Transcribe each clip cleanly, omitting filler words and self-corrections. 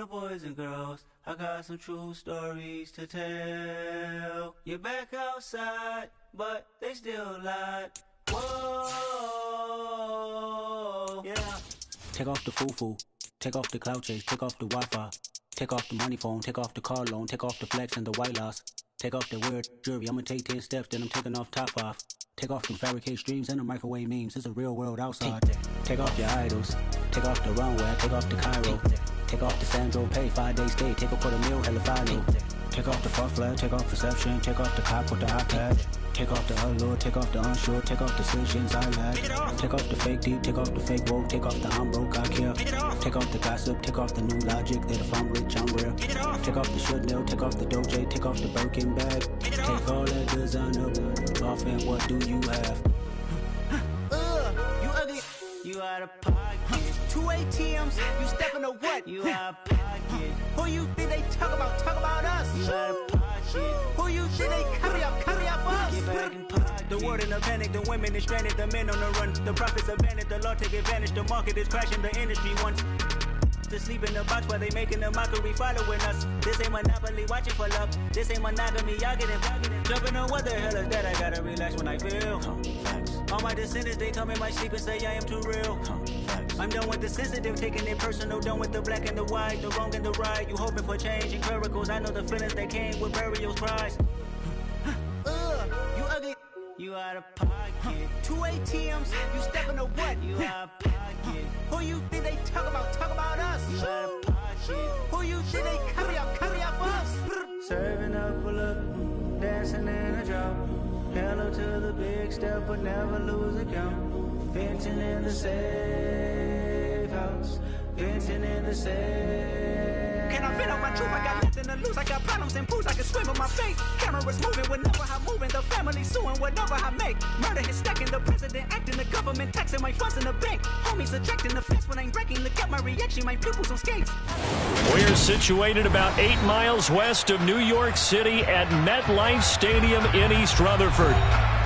the boys and girls, I got some true stories to tell. You're back outside, but they still lied. Whoa, yeah. Take off the foo-foo, take off the cloud chase, take off the Wi-Fi, take off the money phone, take off the car loan, take off the flex and the white loss, take off the weird jewelry. I'ma take 10 steps, then I'm taking off top 5. Take off them fabricated streams and the microwave memes. It's a real world outside. Take off your idols, take off the runway, take off the Cairo, take off the Sandro Pay, 5-day stay, take a $250,000, hella follow. Take off the far flag, take off perception, take off the cop with the iPad. Take off the allure, take off the unsure, take off decisions I lack. Take off the fake deep, take off the fake woke, take off the I'm broke, I care. Take off the gossip, take off the new logic that if I'm rich, I'm rare. Take off the should know, take off the Doje, take off the Birkin bag. Take all that designer off and what do you have? You ugly, you out of pocket. 2 ATMs, you stepping to what? You out of pocket. Who you think they talk about us? You out of pocket. Who you think they carry up us? Get back in pocket. The world in a panic, the women is stranded, the men on the run. The profits abandoned, the law take advantage, the market is crashing, the industry wants to sleep in the box while they making a mockery following us. This ain't Monopoly, watching for love. This ain't monogamy, y'all getting jumping on what the hell is that? I gotta relax when I feel. All my descendants, they come in my sleep and say I am too real. I'm done with the sensitive, taking it personal. Done with the black and the white, the wrong and the right. You hoping for change and miracles. I know the feelings that came with burials, cries. You ugly, you out of pocket. 2 ATMs, you stepping to what? You out of pocket. Who you think they talk about us? You out of pocket. Who you think they carry up us? Serving up a look, dancing in a drop. Hello to the big step, but never lose a count. Venting in the safe house. Venting in the safe. Can I vent on my truth? I got nothing to lose. I got problems and booze. I can swim with my fate. Cameras moving whenever I'm moving. The family suing whatever I make. Murder is stacking. The president acting. The government taxing my funds in the bank. Homies ejecting the fence when I'm breaking. Look at my reaction. My pupils on skates. We're situated about 8 miles west of New York City at MetLife Stadium in East Rutherford.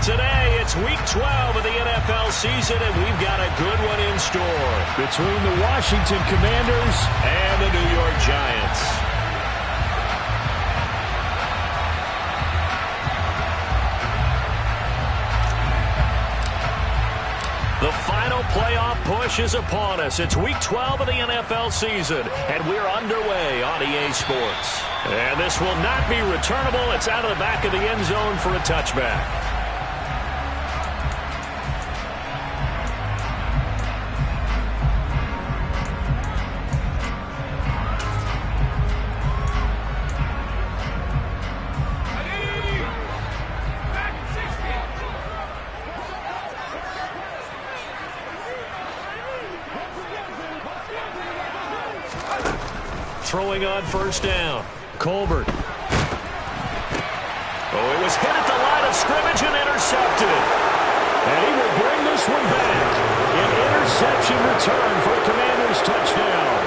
Today, it's week 12 of the NFL season, and we've got a good one in store between the Washington Commanders and the New York Giants. The final playoff push is upon us. It's week 12 of the NFL season, and we're underway on EA Sports. And this will not be returnable. It's out of the back of the end zone for a touchback. Throwing on first down. Colbert. Oh, it was hit at the line of scrimmage and intercepted. And he will bring this one back. An interception return for a Commanders touchdown.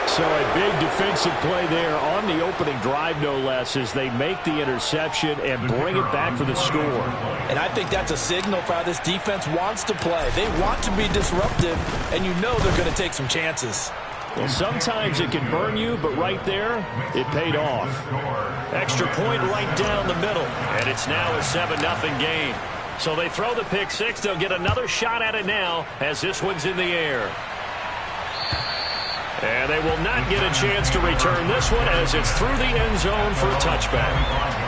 So a big defensive play there on the opening drive, no less, as they make the interception and bring it back for the score. And I think that's a signal for how this defense wants to play. They want to be disruptive, and you know they're going to take some chances. Well, sometimes it can burn you, but right there, it paid off. Extra point right down the middle, and it's now a 7-0 game. So they throw the pick six. They'll get another shot at it now as this one's in the air. And they will not get a chance to return this one as it's through the end zone for a touchback.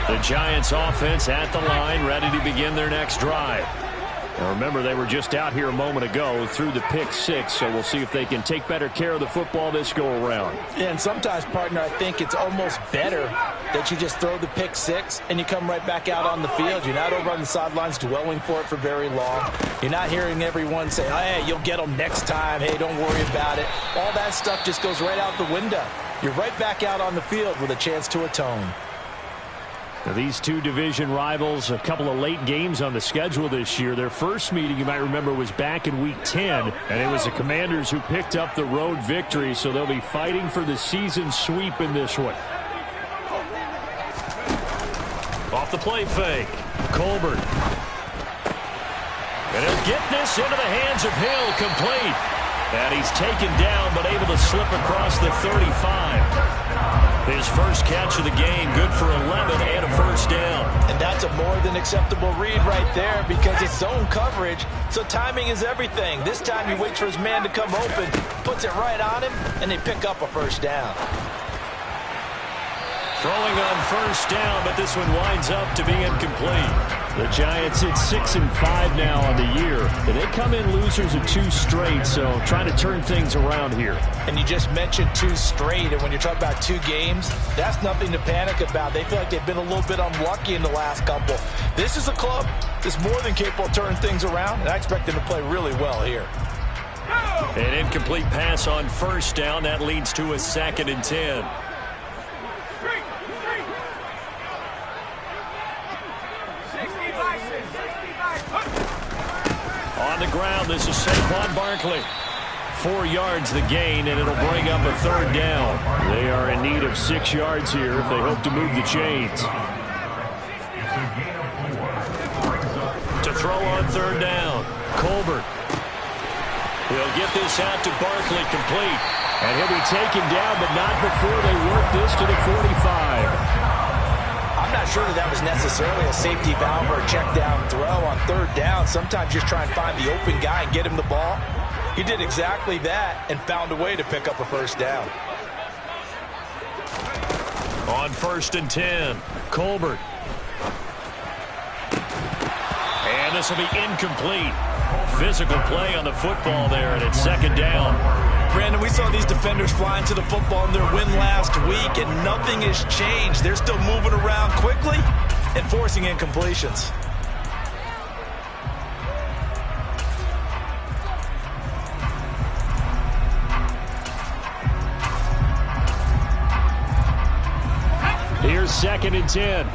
The Giants offense at the line, ready to begin their next drive. Now remember, they were just out here a moment ago through the pick six, so we'll see if they can take better care of the football this go-around. Yeah, and sometimes, partner, I think it's almost better that you just throw the pick six and you come right back out on the field. You're not over on the sidelines dwelling for it for very long. You're not hearing everyone say, hey, you'll get them next time. Hey, don't worry about it. All that stuff just goes right out the window. You're right back out on the field with a chance to atone. Now, these two division rivals, a couple of late games on the schedule this year. Their first meeting, you might remember, was back in Week 10, and it was the Commanders who picked up the road victory, so they'll be fighting for the season sweep in this one. Off the play fake. Colbert. And he'll get this into the hands of Hill, complete. And he's taken down, but able to slip across the 35. His first catch of the game, good for 11 and a first down. And that's a more than acceptable read right there because it's zone coverage, so timing is everything. This time he waits for his man to come open, puts it right on him, and they pick up a first down. Throwing on first down, but this one winds up to be incomplete. The Giants hit 6-5 now on the year. And they come in losers of 2 straight, so trying to turn things around here. And you just mentioned 2 straight, and when you're talking about 2 games, that's nothing to panic about. They feel like they've been a little bit unlucky in the last couple. This is a club that's more than capable of turning things around, and I expect them to play really well here. An incomplete pass on first down. That leads to a 2nd and 10. On the ground, this is Saquon Barkley. 4 yards the gain, and it'll bring up a 3rd down. They are in need of 6 yards here if they hope to move the chains. To throw on 3rd down, Colbert. He'll get this out to Barkley, complete. And he'll be taken down, but not before they work this to the 45. I'm not sure that was necessarily a safety valve or a check down throw on 3rd down. Sometimes just try and find the open guy and get him the ball. He did exactly that and found a way to pick up a first down. On 1st and 10, Colbert. And this will be incomplete. Physical play on the football there, and it's 2nd down. Brandon, we saw these defenders flying to the football in their win last week, and nothing has changed. They're still moving around quickly and forcing incompletions. Here's 2nd and 10.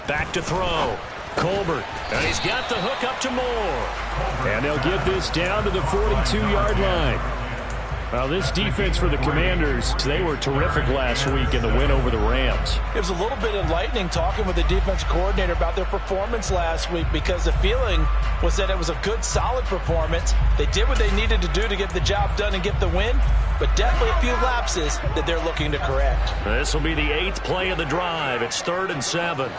Back to throw. Colbert. And he's got the hook up to Moore. And they'll get this down to the 42-yard line. Well, this defense for the Commanders, they were terrific last week in the win over the Rams. It was a little bit enlightening talking with the defense coordinator about their performance last week because the feeling was that it was a good, solid performance. They did what they needed to do to get the job done and get the win, but definitely a few lapses that they're looking to correct. This will be the 8th play of the drive. It's 3rd and 7.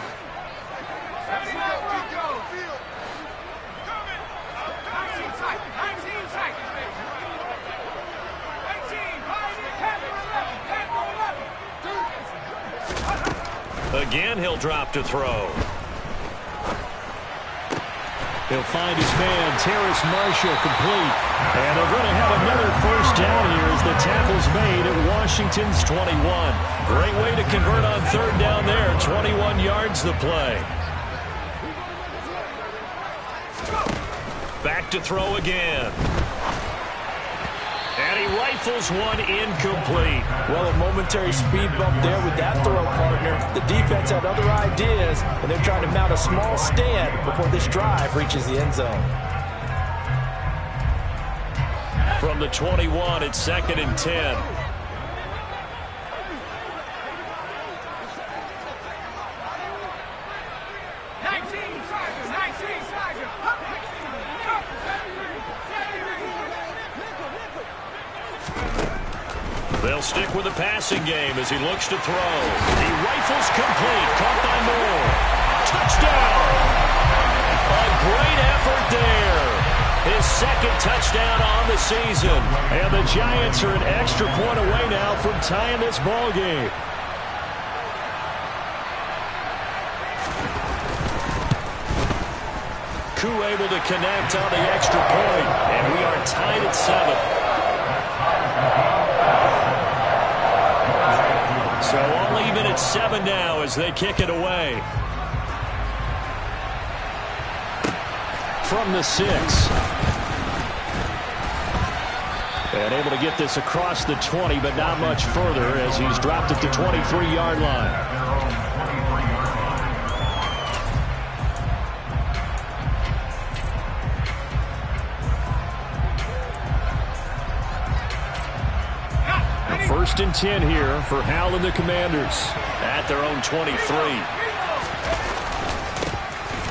Again, he'll drop to throw. He'll find his man, Terrace Marshall, complete. And they're going to have another first down here as the tackle's made at Washington's 21. Great way to convert on 3rd down there. 21 yards the play. Back to throw again. And he rifles one incomplete. Well, a momentary speed bump there with that throw, partner. The defense had other ideas, and they're trying to mount a small stand before this drive reaches the end zone. From the 21, it's 2nd and 10. They'll stick with the passing game as he looks to throw. He rifles complete. Caught by Moore. Touchdown! A great effort there. His 2nd touchdown on the season. And the Giants are an extra point away now from tying this ball game. Koo able to connect on the extra point. And we are tied at 7. So all even at 7 now as they kick it away. From the 6. And able to get this across the 20, but not much further as he's dropped at the 23-yard line. First and 10 here for Hal and the Commanders at their own 23.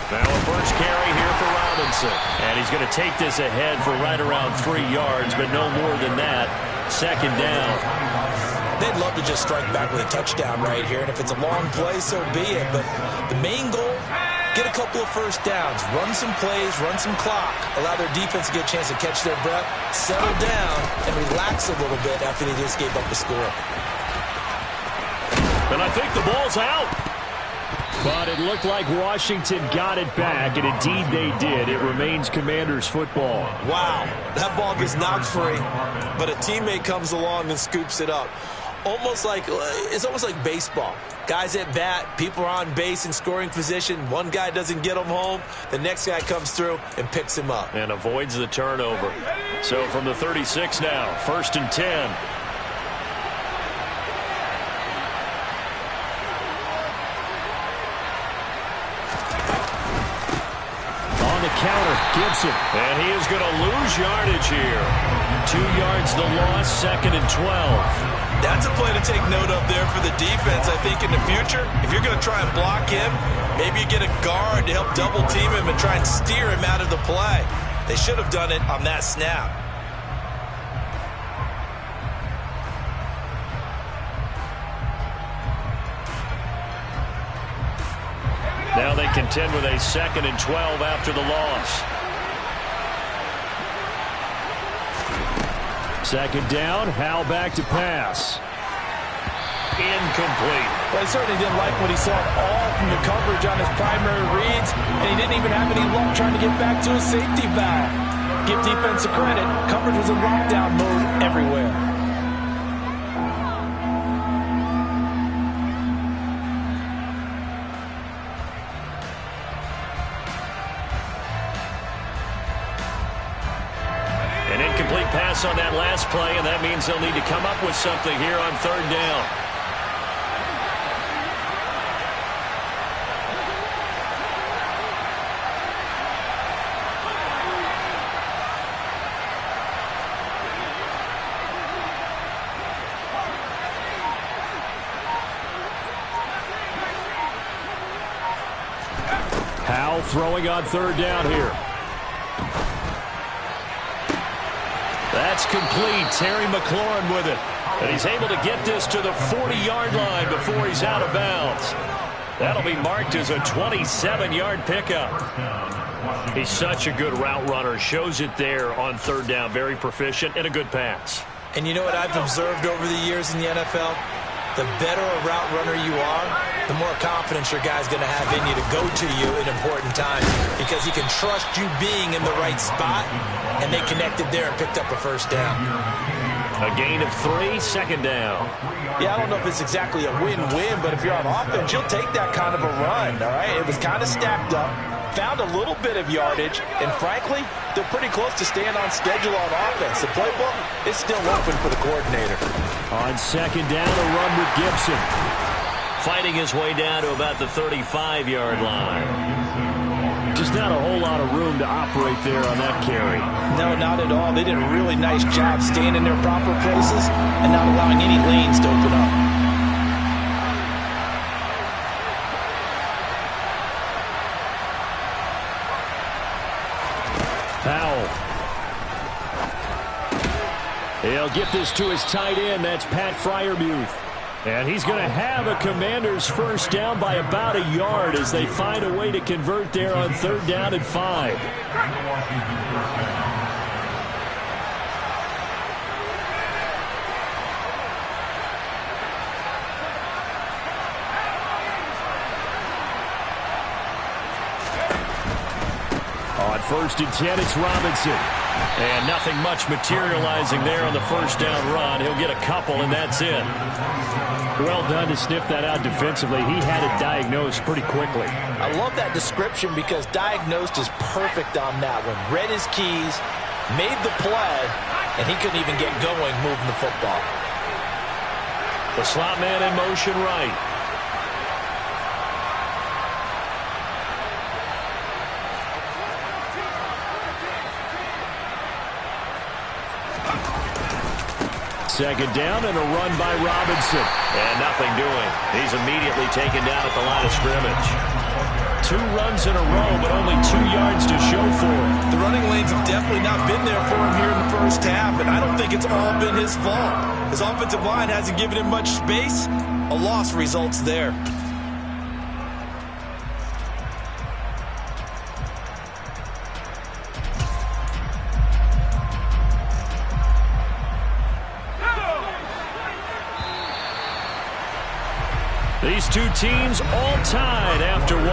Now a first carry here for Robinson. And he's going to take this ahead for right around 3 yards, but no more than that. Second down. They'd love to just strike back with a touchdown right here, and if it's a long play, so be it. But the main goal, get a couple of first downs, run some plays, run some clock, allow their defense to get a chance to catch their breath, settle down, and relax a little bit after they just gave up the score. And I think the ball's out. But it looked like Washington got it back, and indeed they did. It remains Commanders football. Wow, that ball gets knocked free, but a teammate comes along and scoops it up. It's almost like baseball. Guys at bat, people are on base in scoring position. One guy doesn't get him home. The next guy comes through and picks him up. And avoids the turnover. So from the 36 now, first and 10. On the counter, Gibson. And he is going to lose yardage here. 2 yards the loss, second and 12. That's a play to take note of there for the defense. I think in the future, if you're going to try and block him, maybe you get a guard to help double team him and try and steer him out of the play. They should have done it on that snap. Now they contend with a second and 12 after the loss. Second down, Hal back to pass. Incomplete. Well, he certainly didn't like what he saw all from the coverage on his primary reads, and he didn't even have any luck trying to get back to his safety valve. Give defense a credit. Coverage was in lockdown mode everywhere. An incomplete pass on that last play, and that means they'll need to come up with something here on third down. Hal throwing on third down here. That's complete. Terry McLaurin with it. And he's able to get this to the 40-yard line before he's out of bounds. That'll be marked as a 27-yard pickup. He's such a good route runner. Shows it there on third down. Very proficient and a good pass. And you know what I've observed over the years in the NFL? The better a route runner you are, the more confidence your guy's going to have in you to go to you in important times because he can trust you being in the right spot, and they connected there and picked up a first down. A gain of 3, second down. Yeah, I don't know if it's exactly a win-win, but if you're on offense, you'll take that kind of a run, all right? It was kind of stacked up, found a little bit of yardage, and frankly, they're pretty close to staying on schedule on offense. The playbook is still open for the coordinator. On second down, a run with Gibson. Fighting his way down to about the 35-yard line. Just not a whole lot of room to operate there on that carry. No, not at all. They did a really nice job staying in their proper places and not allowing any lanes to open up. Powell. He'll get this to his tight end. That's Pat Freiermuth. And he's going to have a Commanders first down by about a yard as they find a way to convert there on third down and 5. On first and 10, it's Robinson. And nothing much materializing there on the first down run. He'll get a couple, and that's it. Well done to sniff that out defensively. He had it diagnosed pretty quickly. I love that description because diagnosed is perfect on that one. Read his keys, made the play, and he couldn't even get going moving the football. The slot man in motion right. second down and a run by Robinson. And nothing doing. He's immediately taken down at the line of scrimmage. 2 runs in a row, but only 2 yards to show for it. The running lanes have definitely not been there for him here in the first half, and I don't think it's all been his fault. His offensive line hasn't given him much space. A loss results there. These 2 teams all tied after 1.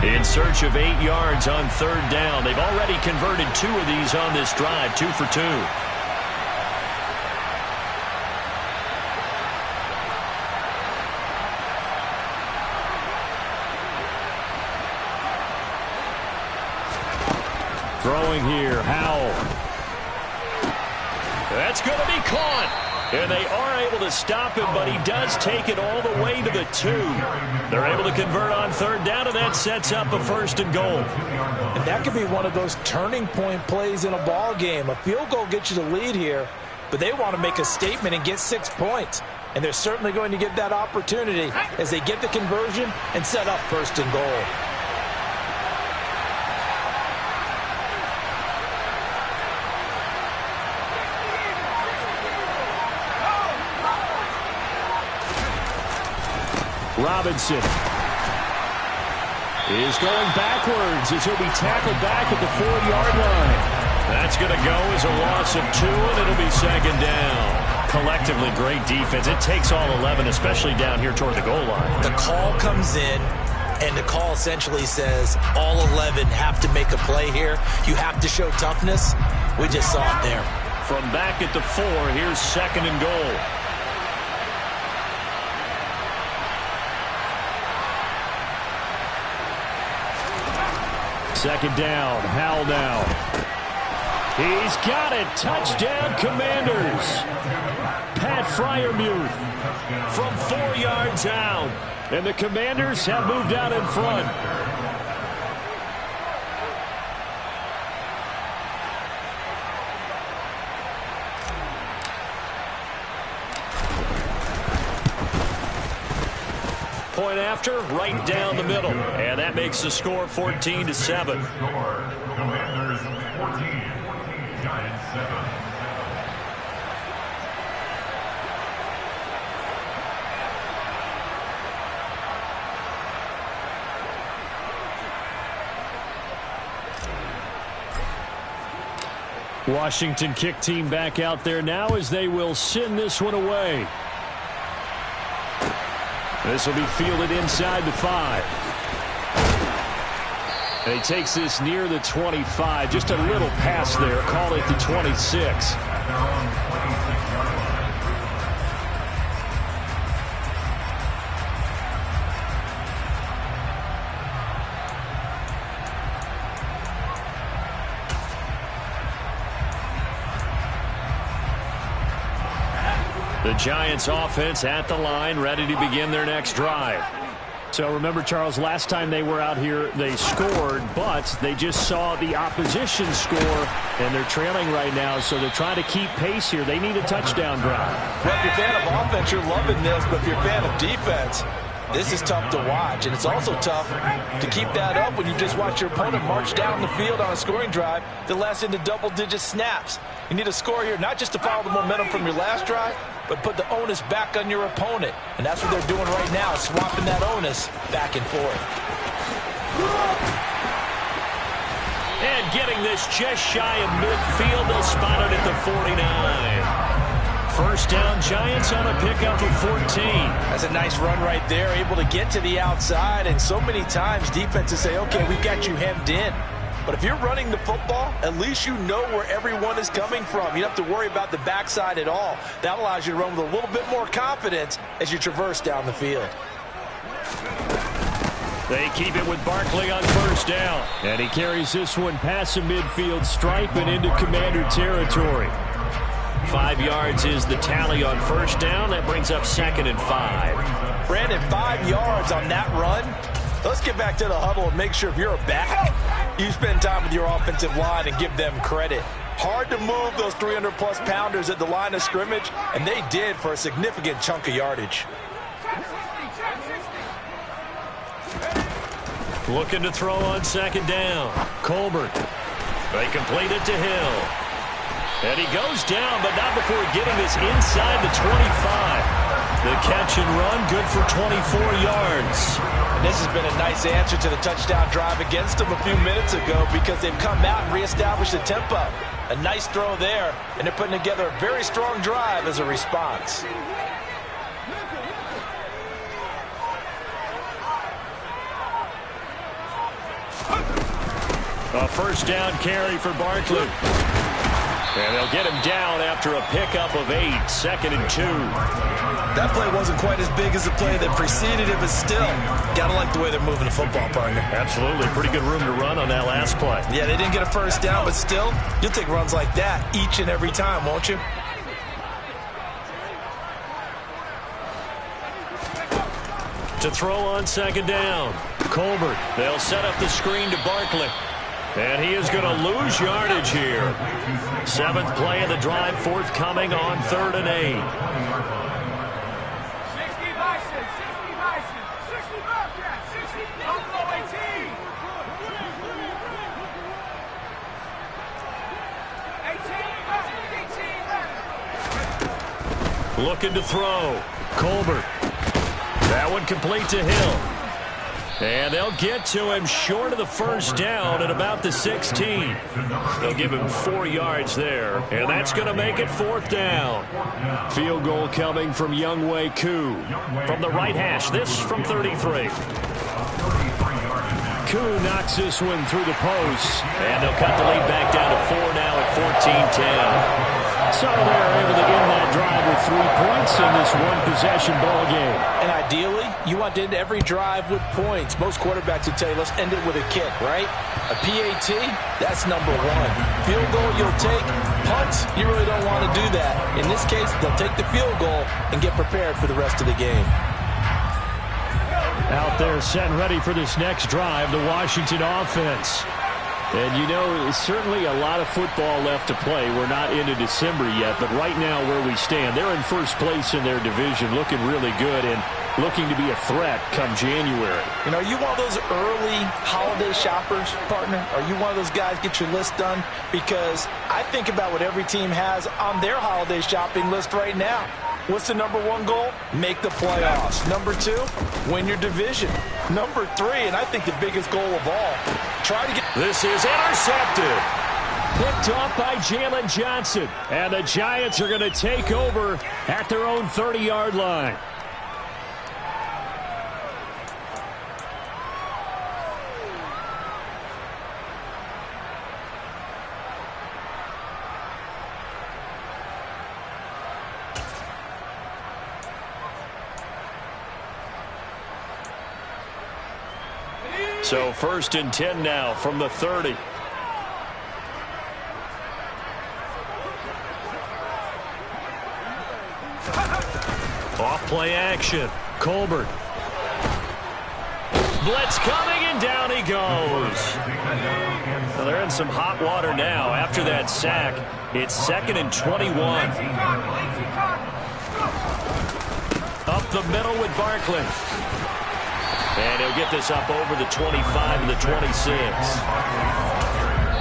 In search of 8 yards on 3rd down. They've already converted 2 of these on this drive, 2 for 2. Throwing here, Howell. That's going to be caught. And they are able to stop him, but he does take it all the way to the 2. They're able to convert on 3rd down, and that sets up a 1st and goal. And that could be one of those turning point plays in a ball game. A field goal gets you the lead here, but they want to make a statement and get 6 points. And they're certainly going to get that opportunity as they get the conversion and set up 1st and goal. Robinson is going backwards as he'll be tackled back at the 4-yard line. That's going to go as a loss of 2, and it'll be 2nd down. Collectively, great defense. It takes all 11, especially down here toward the goal line. The call comes in, and the call essentially says all 11 have to make a play here. You have to show toughness. We just saw it there. From back at the 4, here's 2nd and goal. Second down, Howell now. He's got it. Touchdown, Commanders. Pat Freiermuth from 4 yards out. And the Commanders have moved out in front. Point after, right down the middle. And that makes the score 14-7. Commanders 14, Giants 7. Washington kick team back out there now as they will send this one away. This will be fielded inside the 5. And he takes this near the 25. Just a little pass there. Call it the 26. The Giants offense at the line, ready to begin their next drive. So remember, Charles, last time they were out here, they scored, but they just saw the opposition score, and they're trailing right now, so they're trying to keep pace here. They need a touchdown drive. Well, if you're a fan of offense, you're loving this, but if you're a fan of defense, this is tough to watch, and it's also tough to keep that up when you just watch your opponent march down the field on a scoring drive that lasts into double-digit snaps. You need a score here, not just to follow the momentum from your last drive, but put the onus back on your opponent. And that's what they're doing right now, swapping that onus back and forth. And getting this just shy of midfield, they'll spot it at the 49. First down, Giants on a pickup of 14. That's a nice run right there, able to get to the outside. And so many times defenses say, okay, we've got you hemmed in. But if you're running the football, at least you know where everyone is coming from. You don't have to worry about the backside at all. That allows you to run with a little bit more confidence as you traverse down the field. They keep it with Barkley on first down. And he carries this one past the midfield stripe and into Commander territory. 5 yards is the tally on first down. That brings up 2nd and 5. Brandon, 5 yards on that run. Let's get back to the huddle and make sure if you're a back, you spend time with your offensive line and give them credit. Hard to move those 300-plus pounders at the line of scrimmage, and they did for a significant chunk of yardage. Looking to throw on 2nd down. Colbert. They complete it to Hill. And he goes down, but not before getting this inside the 25. The catch and run, good for 24 yards. And this has been a nice answer to the touchdown drive against them a few minutes ago because they've come out and reestablished the tempo. A nice throw there, and they're putting together a very strong drive as a response. A first down carry for Barkley. And they'll get him down after a pickup of 8, 2nd and 2. That play wasn't quite as big as the play that preceded it, but still, gotta like the way they're moving the football, partner. Absolutely. Pretty good room to run on that last play. Yeah, they didn't get a first down, but still, you'll take runs like that each and every time, won't you? To throw on 2nd down. Colbert. They'll set up the screen to Barkley. And he is going to lose yardage here. 7th play of the drive forthcoming on 3rd and 8. 60 Bison, 60 Bison, 60 Bobcat, 60 Buffalo 18. 18 Looking to throw. Colbert. That one complete to Hill. And they'll get to him short of the first down at about the 16. They'll give him 4 yards there, and that's going to make it 4th down. Field goal coming from Younghoe Koo. From the right hash, this from 33. Koo knocks this one through the post, and they'll cut the lead back down to 4 now at 14-10. So they're able to end that drive with 3 points in this one-possession ball game. And ideally, you want to end every drive with points. Most quarterbacks would tell you, let's end it with a kick, right? A PAT, that's number 1. Field goal you'll take. Punts, you really don't want to do that. In this case, they'll take the field goal and get prepared for the rest of the game. Out there set and ready for this next drive, the Washington offense. And, you know, certainly a lot of football left to play. We're not into December yet, but right now where we stand, they're in first place in their division, looking really good and looking to be a threat come January. You know, are you one of those early holiday shoppers, partner? Are you one of those guys get your list done? Because I think about what every team has on their holiday shopping list right now. What's the number 1 goal? Make the playoffs. Number 2, win your division. Number 3, and I think the biggest goal of all, try to get... This is intercepted. Picked off by Jalen Johnson. And the Giants are going to take over at their own 30-yard line. So 1st and 10 now from the 30. Off play action. Colbert. Blitz coming, and down he goes. Well, they're in some hot water now. After that sack, it's 2nd and 21. Up the middle with Barkley. And he'll get this up over the 25 and the 26.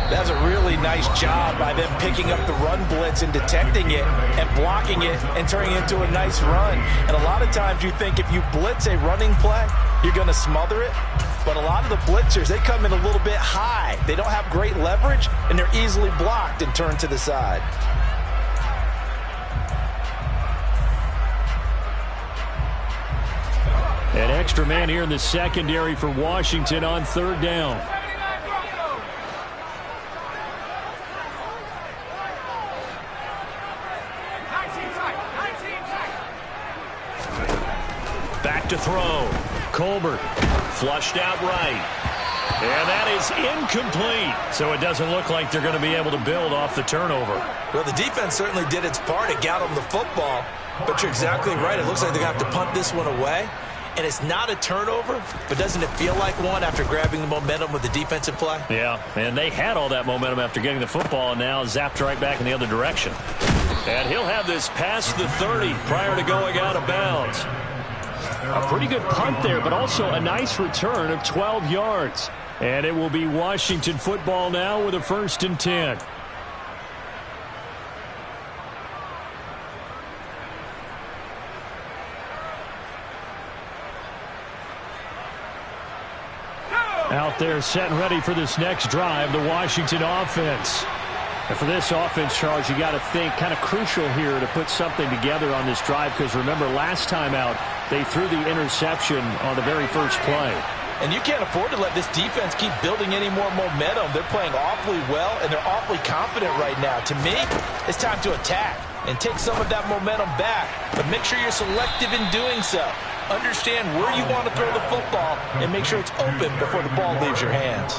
That's a really nice job by them picking up the run blitz and detecting it and blocking it and turning it into a nice run. And a lot of times you think if you blitz a running play, you're going to smother it. But a lot of the blitzers, they come in a little bit high. They don't have great leverage, and they're easily blocked and turned to the side. An extra man here in the secondary for Washington on 3rd down. Back to throw. Colbert flushed out right. And that is incomplete. So it doesn't look like they're going to be able to build off the turnover. Well, the defense certainly did its part. It got them the football. But you're exactly right. It looks like they're going to have to punt this one away. And it's not a turnover, but doesn't it feel like one after grabbing the momentum with the defensive play? Yeah, and they had all that momentum after getting the football, and now zapped right back in the other direction. And he'll have this past the 30 prior to going out of bounds. A pretty good punt there, but also a nice return of 12 yards. And it will be Washington football now with a 1st and 10. Out there set and ready for this next drive, the Washington offense. And for this offense, Charles, you got to think kind of crucial here to put something together on this drive, because remember last time out they threw the interception on the very first play. And you can't afford to let this defense keep building any more momentum. They're playing awfully well, and they're awfully confident right now. To me, it's time to attack and take some of that momentum back, but make sure you're selective in doing so. Understand where you want to throw the football and make sure it's open before the ball leaves your hands.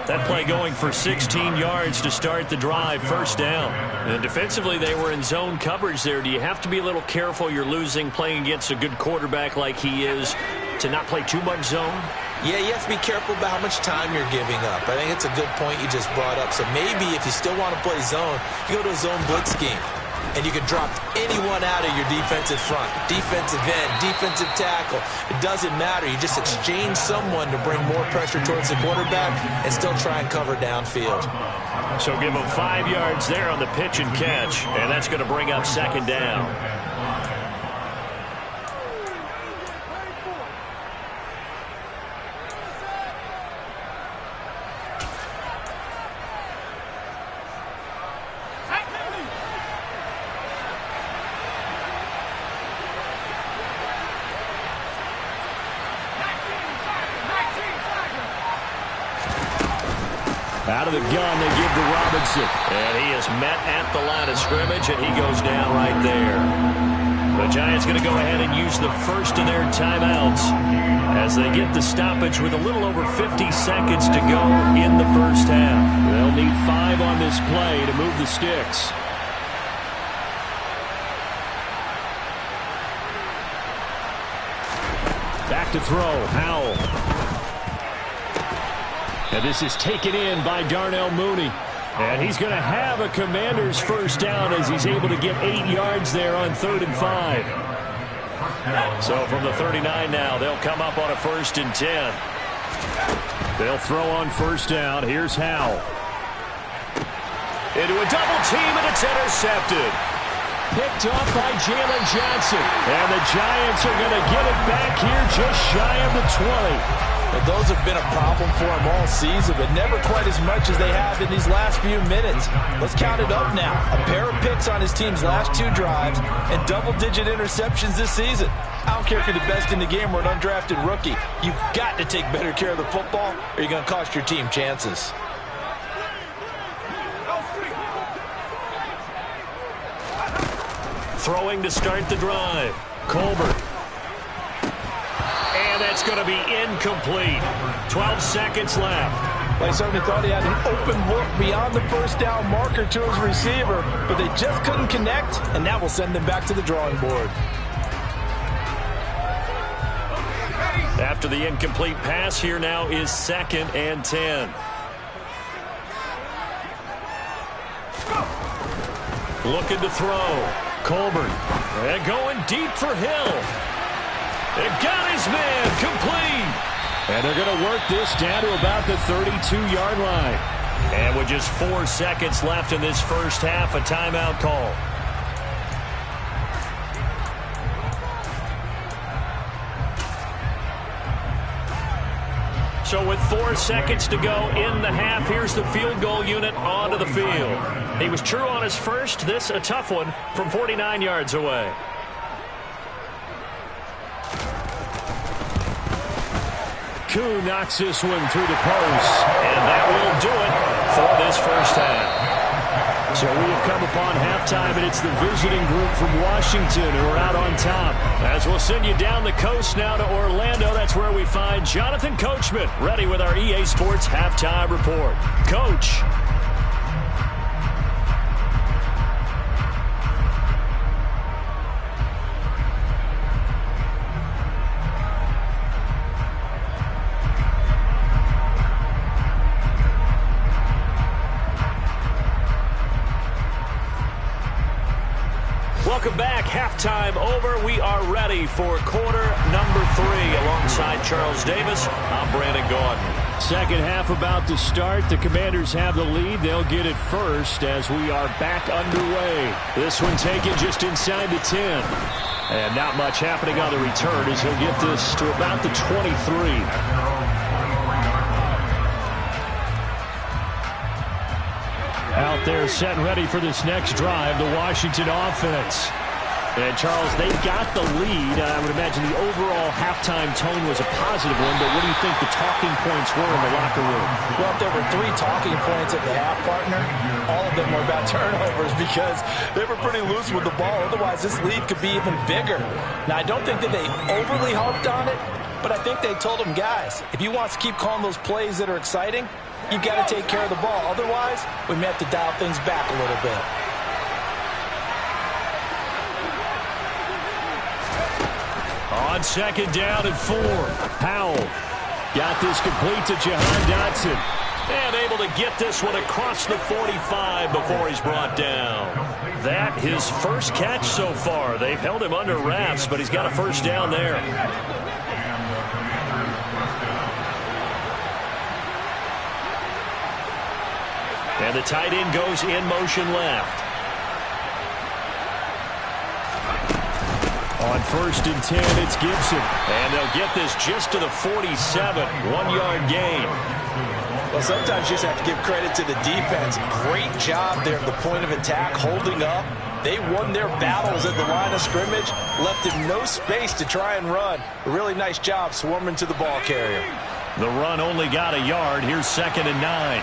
That play going for 16 yards to start the drive, 1st down. And defensively, they were in zone coverage there. Do you have to be a little careful? You're losing, playing against a good quarterback like he is, to not play too much zone? Yeah, you have to be careful about how much time you're giving up. I think it's a good point you just brought up. So maybe if you still want to play zone, you go to a zone blitz scheme. And you can drop anyone out of your defensive front. Defensive end, defensive tackle. It doesn't matter. You just exchange someone to bring more pressure towards the quarterback and still try and cover downfield. So give them 5 yards there on the pitch and catch. And that's going to bring up 2nd down. Out of the gun, they give to Robinson. And he is met at the line of scrimmage, and he goes down right there. The Giants going to go ahead and use the first of their timeouts as they get the stoppage with a little over 50 seconds to go in the first half. They'll need 5 on this play to move the sticks. Back to throw, Howell. And this is taken in by Darnell Mooney. And he's going to have a Commanders 1st down as he's able to get 8 yards there on 3rd and 5. So from the 39 now, they'll come up on a 1st and 10. They'll throw on 1st down. Here's Howell. Into a double team, and it's intercepted. Picked off by Jalen Johnson. And the Giants are going to get it back here just shy of the 20. Well, those have been a problem for him all season, but never quite as much as they have in these last few minutes. Let's count it up now. A pair of picks on his team's last 2 drives and double-digit interceptions this season. I don't care if you're the best in the game or an undrafted rookie. You've got to take better care of the football or you're going to cost your team chances. Throwing to start the drive. Colbert. And that's going to be incomplete. 12 seconds left. They certainly thought he had an open look beyond the 1st down marker to his receiver, but they just couldn't connect, and that will send them back to the drawing board. After the incomplete pass, here now is 2nd and 10. Looking to throw. Colbert. And going deep for Hill. They've got his man complete. And they're going to work this down to about the 32-yard line. And with just 4 seconds left in this first half, a timeout call. So with 4 seconds to go in the half, here's the field goal unit onto the field. He was true on his first. This a tough one from 49 yards away. Koo knocks this one through the post. And that will do it for this first half. So we have come upon halftime, and it's the visiting group from Washington who are out on top. As we'll send you down the coast now to Orlando, that's where we find Jonathan Coachman, ready with our EA Sports Halftime Report. Coach. Welcome back. Halftime over. We are ready for quarter number 3. Alongside Charles Davis, I'm Brandon Gaudin. Second half about to start. The Commanders have the lead. They'll get it first as we are back underway. This one taken just inside the 10. And not much happening on the return as he'll get this to about the 23. Out there set and ready for this next drive, the Washington offense. And, Charles, they've got the lead. I would imagine the overall halftime tone was a positive one, but what do you think the talking points were in the locker room? Well, if there were 3 talking points at the half, partner, all of them were about turnovers because they were pretty loose with the ball. Otherwise, this lead could be even bigger. Now, I don't think that they overly harped on it, but I think they told them, guys, if you want to keep calling those plays that are exciting, you've got to take care of the ball. Otherwise, we may have to dial things back a little bit. On second down and 4, Powell got this complete to Jahan Dotson. And able to get this one across the 45 before he's brought down. That his first catch so far. They've held him under wraps, but he's got a first down there. And the tight end goes in motion left. On first and 10, it's Gibson. And they'll get this just to the 47. 1-yard gain. Well, sometimes you just have to give credit to the defense. Great job there at the point of attack, holding up. They won their battles at the line of scrimmage, left him no space to try and run. A really nice job swarming to the ball carrier. The run only got a yard. Here's second and 9.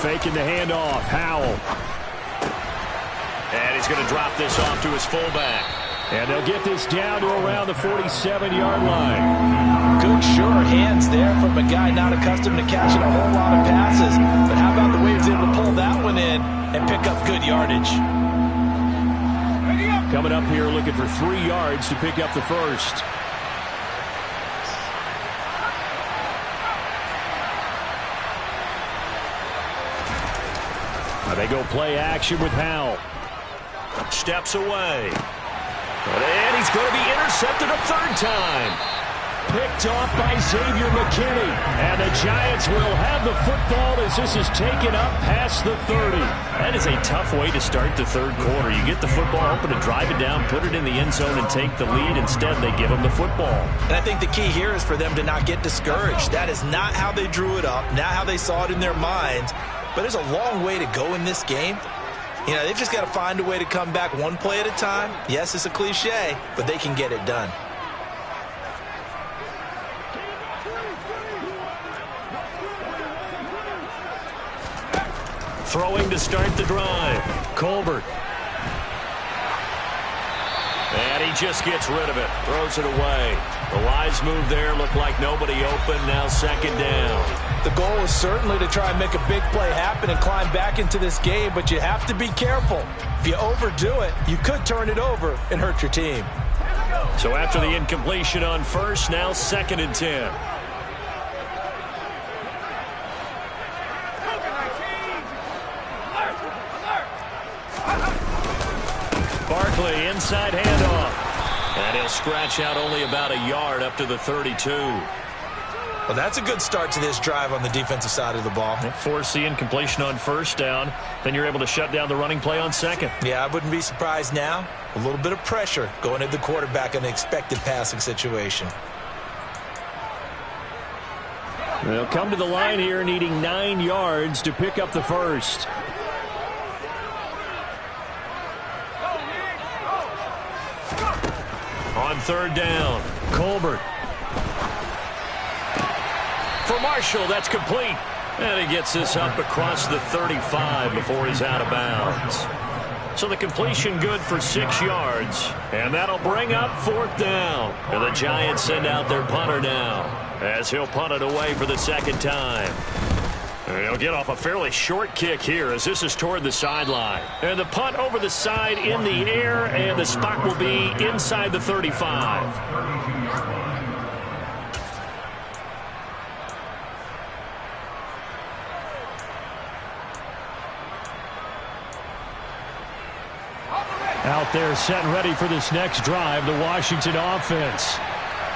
Faking the handoff, Howell. And he's going to drop this off to his fullback. And they'll get this down to around the 47-yard line. Good, sure hands there from a guy not accustomed to catching a whole lot of passes. But how about the way he was able to pull that one in and pick up good yardage? Coming up here looking for 3 yards to pick up the first. They go play action with Howell. Steps away. And he's going to be intercepted a 3rd time. Picked off by Xavier McKinney. And the Giants will have the football as this is taken up past the 30. That is a tough way to start the 3rd quarter. You get the football open to drive it down, put it in the end zone, and take the lead. Instead, they give them the football. And I think the key here is for them to not get discouraged. That is not how they drew it up, not how they saw it in their minds. But there's a long way to go in this game. You know, they've just got to find a way to come back one play at a time. Yes, it's a cliche, but they can get it done. Throwing to start the drive. Colbert. And he just gets rid of it. Throws it away. The wise move there. Looked like nobody open. Now second down. The goal is certainly to try and make a big play happen and climb back into this game, but you have to be careful. If you overdo it, you could turn it over and hurt your team. So after the incompletion on first, now second and 10. Barkley, inside handoff. And he'll scratch out only about a yard up to the 32. Well, that's a good start to this drive on the defensive side of the ball. Force the incompletion on first down. Then you're able to shut down the running play on second. Yeah, I wouldn't be surprised now. A little bit of pressure going at the quarterback in the expected passing situation. They'll come to the line here needing 9 yards to pick up the first. On third down, Colbert. For Marshall, that's complete. And he gets this up across the 35 before he's out of bounds. So the completion good for 6 yards. And that'll bring up 4th down. And the Giants send out their punter now, as he'll punt it away for the 2nd time. And he'll get off a fairly short kick here, as this is toward the sideline. And the punt over the side in the air, and the spot will be inside the 35. Out there set and ready for this next drive, the Washington offense.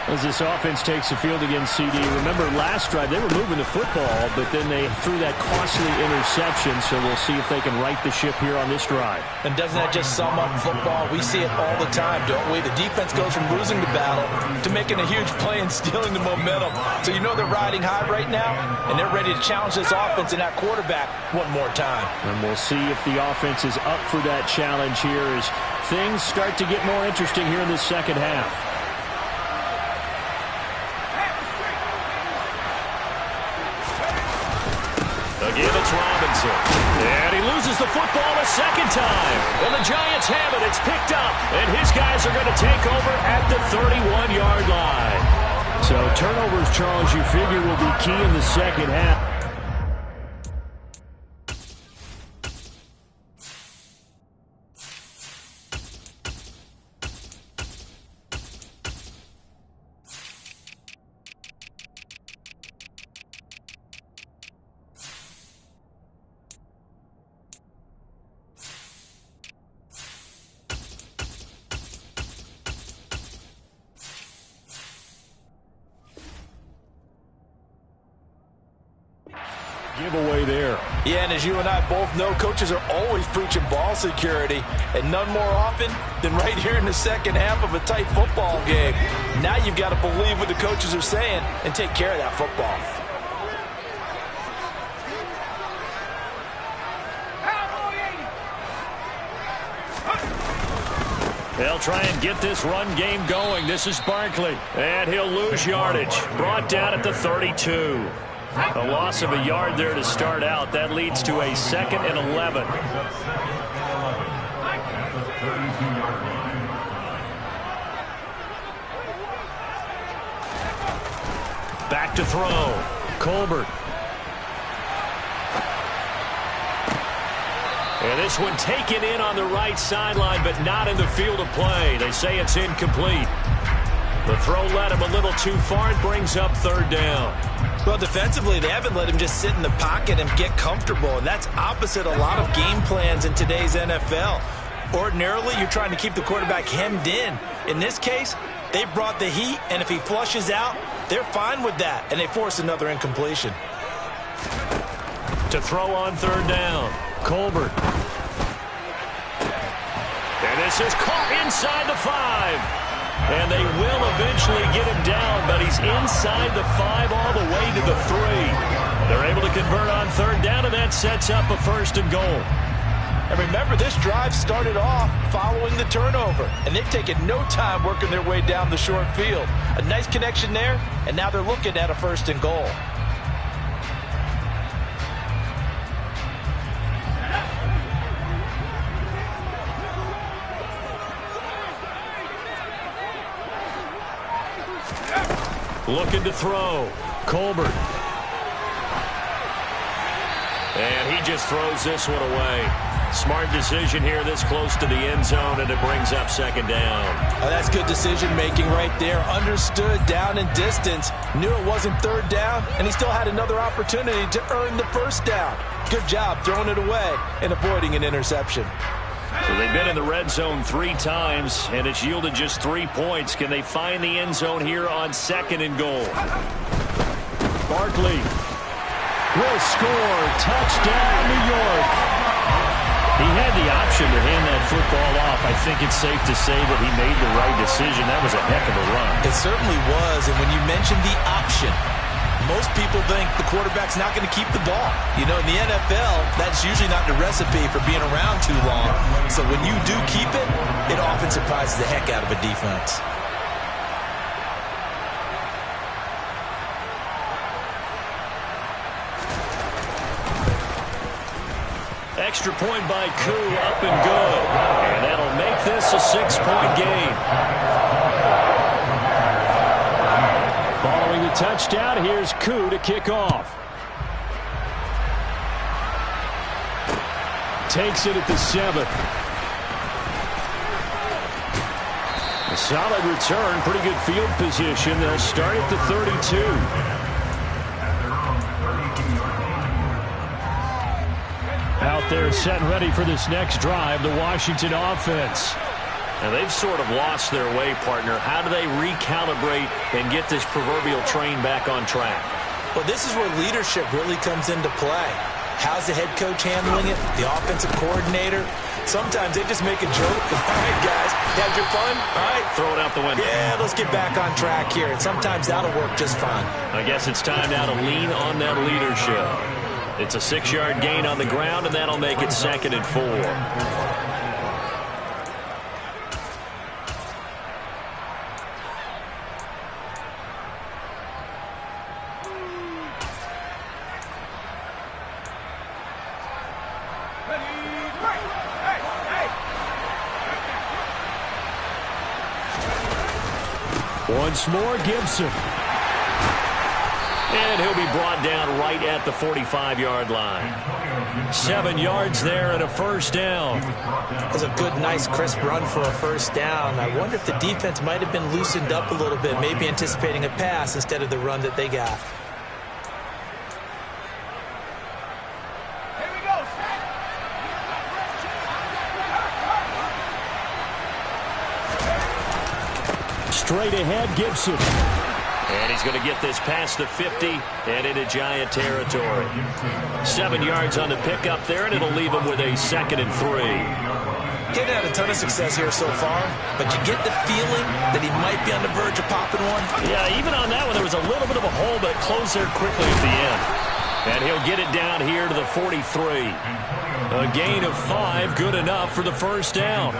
As this offense takes the field against CD. Remember, last drive, they were moving the football, but then they threw that costly interception, so we'll see if they can right the ship here on this drive. And doesn't that just sum up football? We see it all the time, don't we? The defense goes from losing the battle to making a huge play and stealing the momentum. So you know they're riding high right now, and they're ready to challenge this offense and that quarterback one more time. And we'll see if the offense is up for that challenge here as things start to get more interesting here in the second half. Again, it's Robinson. And he loses the football a second time. And the Giants have it. It's picked up. And his guys are going to take over at the 31-yard line. So turnovers, Charles, you figure will be key in the second half. Giveaway there. Yeah, and as you and I both know, coaches are always preaching ball security, and none more often than right here in the second half of a tight football game. Now you've got to believe what the coaches are saying and take care of that football. They'll try and get this run game going. This is Barkley, and he'll lose yardage. Brought down at the 32. A loss of a yard there to start out. That leads to a 2nd and 11. Back to throw. Colbert. And this one taken in on the right sideline, but not in the field of play. They say it's incomplete. The throw led him a little too far. It brings up 3rd down. Well, defensively, they haven't let him just sit in the pocket and get comfortable, and that's opposite a lot of game plans in today's NFL. Ordinarily, you're trying to keep the quarterback hemmed in. In this case, they brought the heat, and if he flushes out, they're fine with that, and they force another incompletion. To throw on 3rd down, Colbert. And this is caught inside the 5. And they will eventually get him down, but he's inside the 5 all the way to the 3. They're able to convert on 3rd down, and that sets up a 1st and goal. And remember, this drive started off following the turnover, and they've taken no time working their way down the short field. A nice connection there, and now they're looking at a 1st and goal. Looking to throw. Colbert. And he just throws this one away. Smart decision here this close to the end zone, and it brings up 2nd down. Oh, that's good decision-making right there. Understood down and distance. Knew it wasn't 3rd down, and he still had another opportunity to earn the 1st down. Good job throwing it away and avoiding an interception. So they've been in the red zone 3 times, and it's yielded just 3 points. Can they find the end zone here on 2nd and goal? Barkley will score. Touchdown, New York. He had the option to hand that football off. I think it's safe to say that he made the right decision. That was a heck of a run. It certainly was, and when you mentioned the option, most people think the quarterback's not going to keep the ball. You know, in the NFL, that's usually not the recipe for being around too long. So when you do keep it, it often surprises the heck out of a defense. Extra point by Koo, up and good. And that'll make this a 6-point game. Following the touchdown, here's Koo to kick off. Takes it at the 7. A solid return, pretty good field position. They'll start at the 32. Out there set and ready for this next drive, the Washington offense. Now they've sort of lost their way, partner. How do they recalibrate and get this proverbial train back on track? Well, this is where leadership really comes into play. How's the head coach handling it? The offensive coordinator? Sometimes they just make a joke. All right, guys, had your fun? All right. Throw it out the window. Yeah, let's get back on track here. And sometimes that'll work just fine. I guess it's time now to lean on that leadership. It's a 6-yard gain on the ground, and that'll make it 2nd and 4. Once more, Gibson. And he'll be brought down right at the 45-yard line. 7 yards there and a first down. That was a good, nice, crisp run for a first down. I wonder if the defense might have been loosened up a little bit, maybe anticipating a pass instead of the run that they got. Straight ahead, Gibson. And he's going to get this past the 50 and into Giant territory. 7 yards on the pickup there, and it'll leave him with a 2nd and 3. Getting had a ton of success here so far, but you get the feeling that he might be on the verge of popping one. Yeah, even on that one, there was a little bit of a hole, but it closed there quickly at the end. And he'll get it down here to the 43. A gain of 5, good enough for the first down.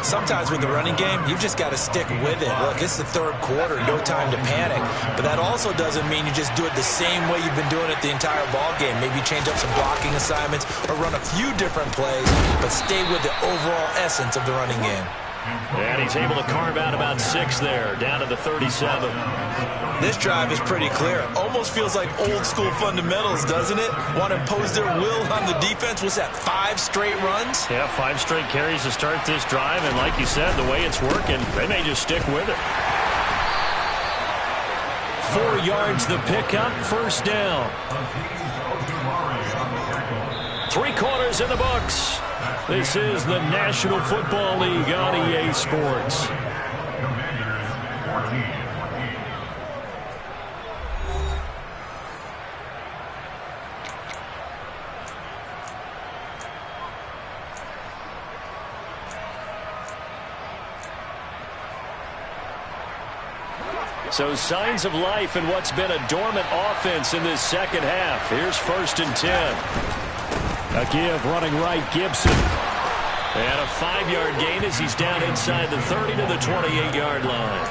Sometimes with the running game, you've just got to stick with it. Look, it's the 3rd quarter, no time to panic. But that also doesn't mean you just do it the same way you've been doing it the entire ball game. Maybe change up some blocking assignments or run a few different plays, but stay with the overall essence of the running game. And he's able to carve out about 6 there, down to the 37. This drive is pretty clear. Almost feels like old school fundamentals, doesn't it? Want to impose their will on the defense. Was that 5 straight runs? Yeah, 5 straight carries to start this drive. And like you said, the way it's working, they may just stick with it. 4 yards the pickup, first down. 3 quarters in the books. This is the National Football League on EA Sports. So signs of life in what's been a dormant offense in this second half. Here's 1st and 10. A give running right, Gibson. And a 5-yard gain as he's down inside the 30 to the 28-yard line.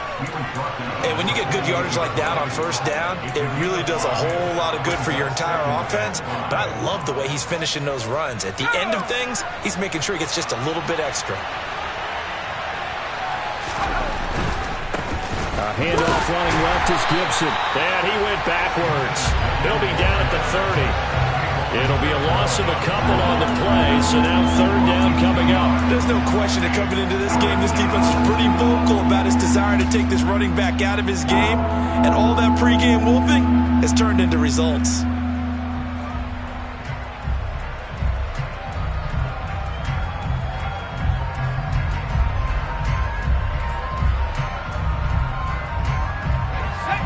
And when you get good yardage like that on first down, it really does a whole lot of good for your entire offense. But I love the way he's finishing those runs. At the end of things, he's making sure he gets just a little bit extra. A handoff running left is Gibson. And he went backwards. He'll be down at the 30. It'll be a loss of a couple on the play, so now 3rd down coming up. There's no question that coming into this game, this defense is pretty vocal about his desire to take this running back out of his game, and all that pregame wolfing has turned into results.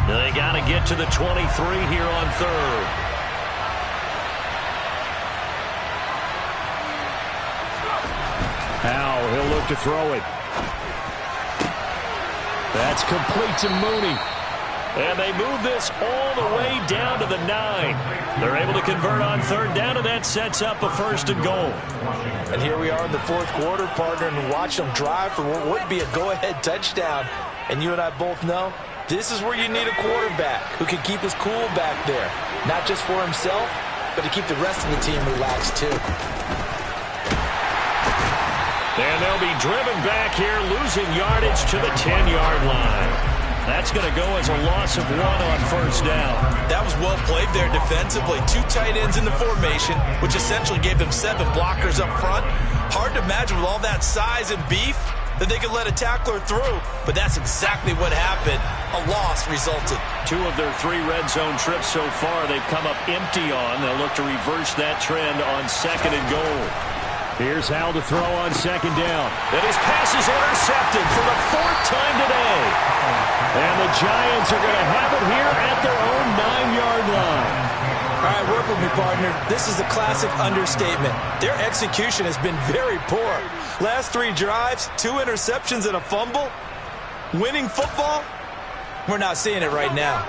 They got to get to the 23 here on 3rd. Now he'll look to throw it. That's complete to Mooney. And they move this all the way down to the 9. They're able to convert on 3rd down, and that sets up a 1st and goal. And here we are in the 4th quarter, partner, and watch them drive for what would be a go-ahead touchdown. And you and I both know this is where you need a quarterback who can keep his cool back there. Not just for himself, but to keep the rest of the team relaxed too. And they'll be driven back here, losing yardage to the 10-yard line. That's going to go as a loss of 1 on first down. That was well played there defensively. 2 tight ends in the formation, which essentially gave them 7 blockers up front. Hard to imagine with all that size and beef that they could let a tackler through, but that's exactly what happened. A loss resulted. 2 of their 3 red zone trips so far, they've come up empty on. They'll look to reverse that trend on 2nd and goal. Here's Hal to throw on 2nd down. And his pass is intercepted for the 4th time today. And the Giants are going to have it here at their own 9-yard line. All right, work with me, partner. This is a classic understatement. Their execution has been very poor. Last 3 drives, 2 interceptions and a fumble. Winning football? We're not seeing it right now.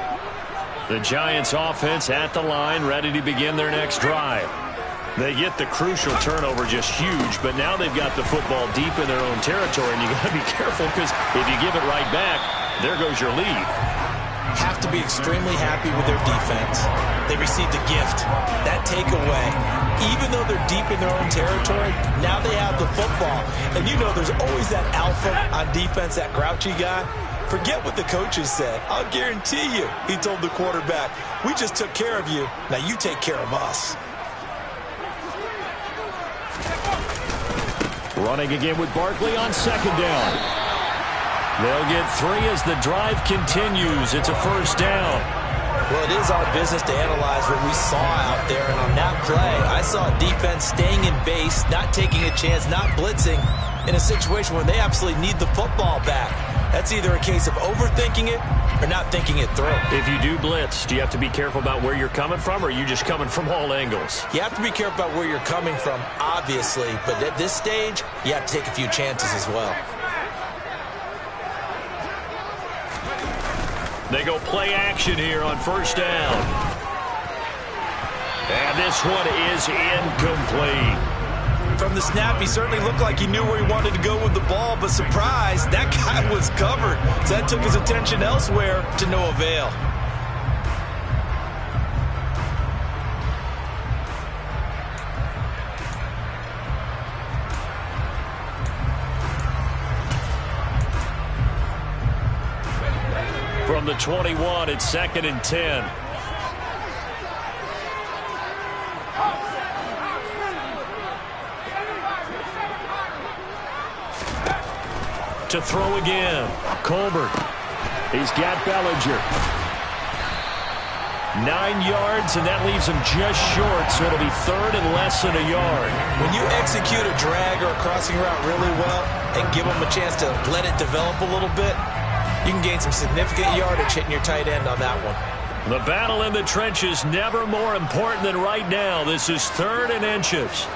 The Giants offense at the line, ready to begin their next drive. They get the crucial turnover, just huge, but now they've got the football deep in their own territory, and you got to be careful because if you give it right back, there goes your lead. Have to be extremely happy with their defense. They received a gift. That takeaway, even though they're deep in their own territory, now they have the football. And you know there's always that alpha on defense, that grouchy guy. Forget what the coaches said. I'll guarantee you, he told the quarterback, we just took care of you. Now you take care of us. Running again with Barkley on 2nd down. They'll get 3 as the drive continues. It's a first down. Well, it is our business to analyze what we saw out there. And on that play, I saw a defense staying in base, not taking a chance, not blitzing in a situation where they absolutely need the football back. That's either a case of overthinking it or not thinking it through. If you do blitz, do you have to be careful about where you're coming from, or are you just coming from all angles? You have to be careful about where you're coming from, obviously. But at this stage, you have to take a few chances as well. They go play action here on first down. And this one is incomplete. From the snap, he certainly looked like he knew where he wanted to go with the ball, but surprise, that guy was covered. So that took his attention elsewhere to no avail. From the 21, it's 2nd and 10. To throw again. Colbert. He's got Bellinger. 9 yards, and that leaves him just short, so it'll be 3rd and less than a yard. When you execute a drag or a crossing route really well and give them a chance to let it develop a little bit, you can gain some significant yardage hitting your tight end on that one. The battle in the trenches never more important than right now. This is 3rd and inches.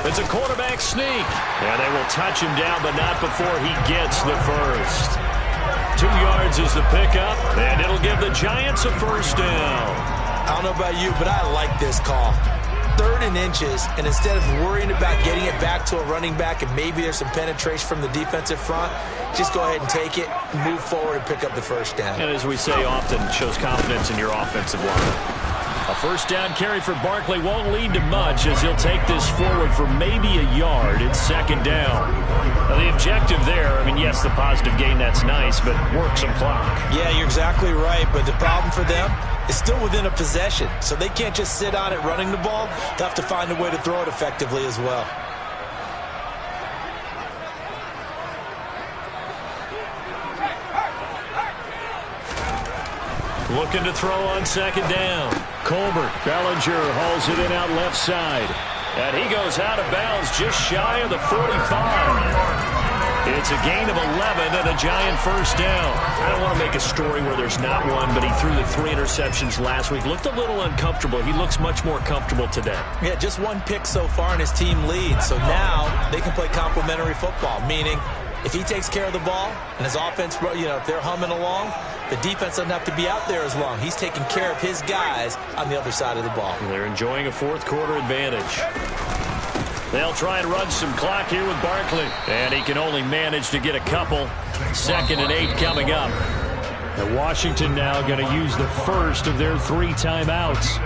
It's a quarterback sneak. And they will touch him down, but not before he gets the first. 2 yards is the pickup, and it'll give the Giants a first down. I don't know about you, but I like this call. 3rd and inches, and instead of worrying about getting it back to a running back and maybe there's some penetration from the defensive front, just go ahead and take it, move forward, and pick up the first down. And as we say often, it shows confidence in your offensive line. A first down carry for Barkley won't lead to much as he'll take this forward for maybe a yard. It's 2nd down. Now the objective there, I mean, yes, the positive gain, that's nice, but work some clock. Yeah, you're exactly right, but the problem for them is still within a possession, so they can't just sit on it running the ball. They'll have to find a way to throw it effectively as well. Looking to throw on 2nd down. Colbert. Bellinger hauls it in out left side. And he goes out of bounds just shy of the 45. It's a gain of 11 and a Giant first down. I don't want to make a story where there's not one, but he threw the 3 interceptions last week. Looked a little uncomfortable. He looks much more comfortable today. Yeah, just 1 pick so far and his team leads. So now they can play complementary football, meaning if he takes care of the ball and his offense, if they're humming along, the defense doesn't have to be out there as long. He's taking care of his guys on the other side of the ball. They're enjoying a 4th quarter advantage. They'll try and run some clock here with Barkley. And he can only manage to get a couple. 2nd and 8 coming up. And Washington now going to use the first of their 3 timeouts.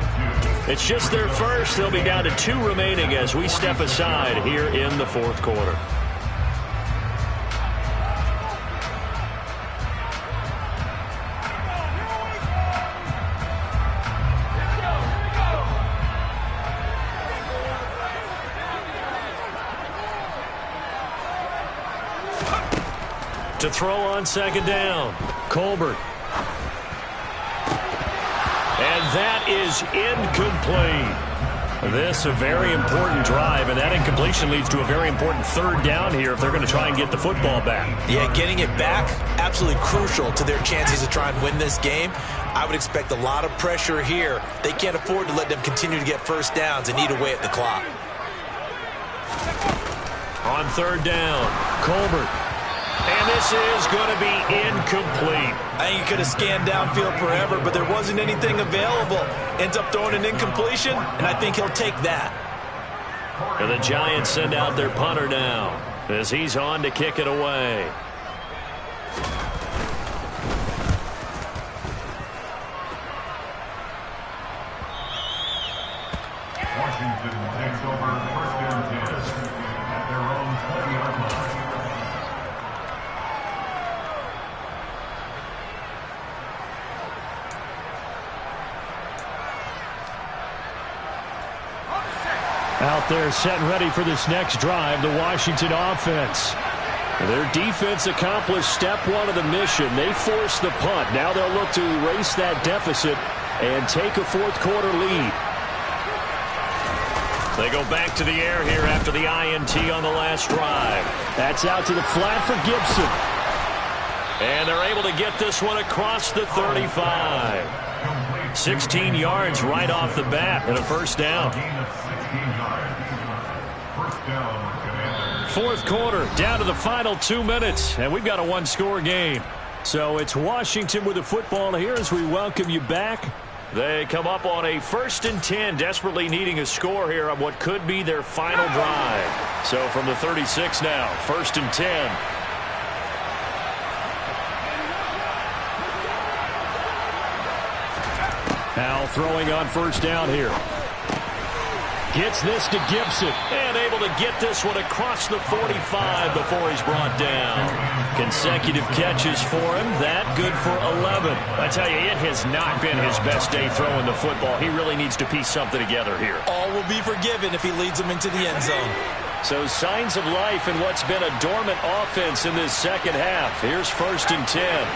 It's just their first. They'll be down to 2 remaining as we step aside here in the fourth quarter. To throw on second down, Colbert. And that is incomplete. This a very important drive, and that incompletion leads to a very important third down here if they're going to try and get the football back. Yeah, getting it back, absolutely crucial to their chances to try and win this game. I would expect a lot of pressure here. They can't afford to let them continue to get first downs and eat away at the clock. On third down, Colbert. And this is going to be incomplete. I think he could have scanned downfield forever, but there wasn't anything available. Ends up throwing an incompletion, and I think he'll take that. And the Giants send out their punter now as he's on to kick it away. Washington takes over first and 10 at their own 20-yard line. Out there set and ready for this next drive, the Washington offense. Their defense accomplished step one of the mission. They forced the punt. Now they'll look to erase that deficit and take a fourth quarter lead. They go back to the air here after the INT on the last drive. That's out to the flat for Gibson. And they're able to get this one across the 35. 16 yards right off the bat and a first down. Fourth quarter, down to the final 2 minutes, and we've got a one-score game. So it's Washington with the football here as we welcome you back. They come up on a 1st and 10, desperately needing a score here on what could be their final drive. So from the 36 now, 1st and 10. Now throwing on first down here. Gets this to Gibson. And able to get this one across the 45 before he's brought down. Consecutive catches for him. That good for 11. I tell you, it has not been his best day throwing the football. He really needs to piece something together here. All will be forgiven if he leads them into the end zone. So signs of life in what's been a dormant offense in this second half. Here's 1st and 10.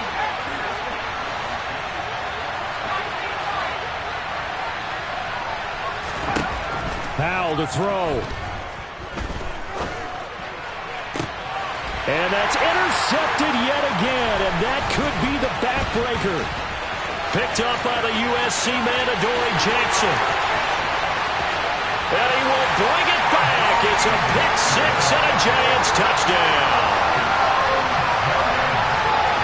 Powell to throw. And that's intercepted yet again, and that could be the backbreaker. Picked up by the USC man, Adoree Jackson. And he will bring it back. It's a pick six and a Giants touchdown.